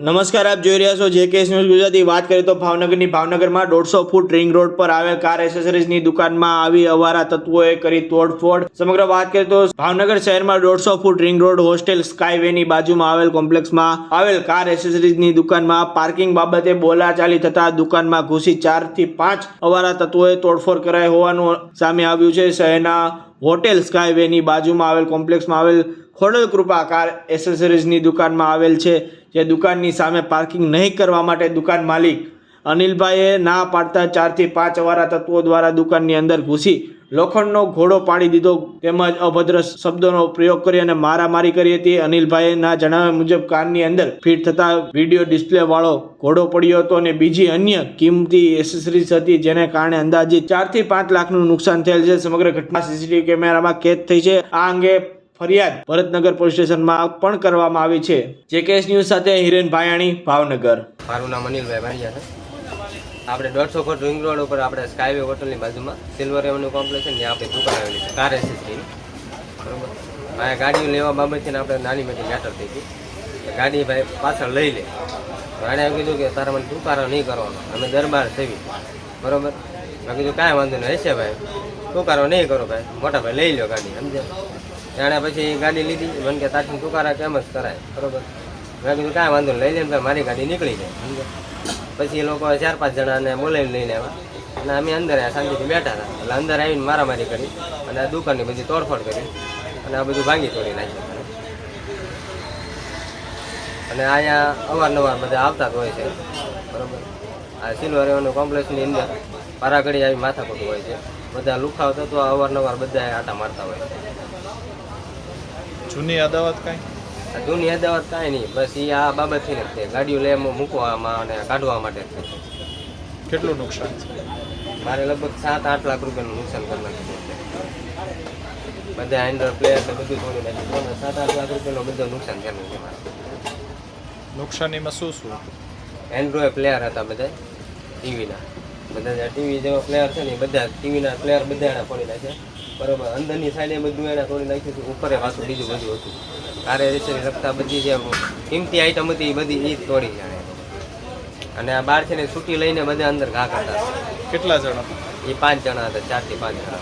નમસ્કાર, આપ જોઈ રહ્યા છો જેકેએસ ન્યૂઝ ગુજરાતી। વાત કરીએ તો ભાવનગરમાં 150 ફૂટ રિંગ રોડ પર આવેલ કાર એસેસરીઝની દુકાનમાં આવી અવારા તત્વોએ કરી તોડફોડ। સમગ્ર વાત કરીએ તો ભાવનગર શહેરમાં 150 ફૂટ રિંગ રોડ હોસ્ટેલ સ્કાયવેની બાજુમાં આવેલ કોમ્પ્લેક્સમાં આવેલ કાર એસેસરીઝની દુકાનમાં પાર્કિંગ બાબતે બોલાચાલી થતા દુકાનમાં ઘૂસી 4 થી 5 અવારા તત્વોએ તોડફોડ કરાઈ હોવાનું સામે આવ્યું છે। શહેરના હોટેલ સ્કાયવેની બાજુમાં આવેલ કોમ્પ્લેક્સમાં આવેલ ખોડલ કૃપા કાર એસેસરીઝની દુકાનમાં આવેલ છે, જે દુકાનની સામે પાર્કિંગ નહીં કરવા માટે દુકાન માલિક અનિલભાઈએ ના પાડતા 4 થી 5 અવારા તત્વો દ્વારા દુકાનની અંદર ઘૂસી લોખંડનો ઘોડો પાડી દીધો તેમજ અભદ્ર શબ્દોનો પ્રયોગ કરી અને મારામારી કરી હતી। અનિલભાઈના જણાવ્યા મુજબ કારની અંદર ફિટ થતા વિડીયો ડિસ્પ્લે વાળો ઘોડો પડ્યો હતો અને બીજી અન્ય કિંમતી એસેસરીઝ હતી, જેને કારણે અંદાજિત 4 થી 5 લાખનું નુકસાન થયેલ છે। સમગ્ર ઘટના સીસીટીવી કેમેરામાં કેદ થઈ છે। આ અંગે ફરિયાદ ભરતનગર પોલીસ સ્ટેશનમાં પણ કરવામાં આવી છે। જેકેએસ ન્યૂઝ સાથે હિરેન ભાયાણી, ભાવનગર। મારું નામ અનિલભાઈ ભાણિયા છે। આપણે 150 ફૂટ રિંગ રોડ ઉપર આપણે સ્કાયવે હોટલની બાજુમાં સિલ્વર એવન્યુ કોમ્પ્લેક્સ છે, ત્યાં આપણી દુકાન આવેલી છે કાર એસેસરીની, બરાબર। આ ગાડીઓ લેવા બાબતથી આપણે નાની મોટી મેટર થઈ હતી, ગાડી ભાઈ પાછળ લઈ લે, ભાડે એમ કીધું કે તારે મને ટૂંકારો નહીં કરવાનો, અમે દરબાર થવી, બરાબર। મેં કીધું કાંઈ વાંધો નહીં, હશે ભાઈ ટૂંકારો નહીં કરો ભાઈ, મોટા ભાઈ લઈ લો ગાડી, સમજ્યા। એણે પછી ગાડી લીધી, મને કે તારથી ટૂંકારા કેમ જ કરાય, બરાબર। મેં કીધું કાંઈ વાંધો લઈ લે, મારી ગાડી નીકળી જાય, સમજ્યા। પછી એ લોકો 4-5 જણાને બોલાવીને લઈને આવ્યા અને અમે અંદર શાંતિથી બેઠા હતા, એટલે અંદર આવીને મારામારી કરી અને આ દુકાનની બધી તોડફોડ કરી અને આ બધું ભાંગી તોડી નાખ્યું। અને અહીંયા અવારનવાર બધા આવતા જ હોય છે, બરાબર। આ સિલ્વર એવન્યુ કોમ્પ્લેક્સની અંદર પારાઘડી આવી માથાકૂટ હોય છે, બધા લુખાવ તત્વો અવારનવાર બધા આટા મારતા હોય છે। જૂની અદાવત કાંઈ? જૂની અદાવત કાંઈ નહીં, બસ એ આ બાબતથી જ છે, ગાડીઓ લે મૂકવામાં અને કાઢવા માટે જ છે। કેટલું નુકસાન છે? મારે લગભગ 7-8 લાખ રૂપિયાનું નુકસાન કરી નાખ્યું છે, બધા હેન્ડર પ્લેયર ને બધું તોડી નાખ્યું, 7-8 લાખ રૂપિયાનું બધું નુકસાન થયેલું છે મારે। નુકસાનીમાં શું શું? એન્ડ્રોઈડ પ્લેયર હતા બધા ટીવીના, બધા ટીવી જેવા પ્લેયર છે ને બધા ટીવીના પ્લેયર બધા એના તોડી નાખ્યા, બરાબર। અંદરની સાઈડે બધું એને તોડી નાખ્યું હતું, ઉપરે પાછું બીજું બધું હતું, કારે વિશે લગતા બધી જે કિંમતી આઈટમ હતી એ બધી એ જ તોડી જાણે। અને આ બહાર છે ને છૂટી લઈને બધા અંદર ઘા કરતા। કેટલા જણા? એ 5 જણા હતા, 4 થી 5 જણા।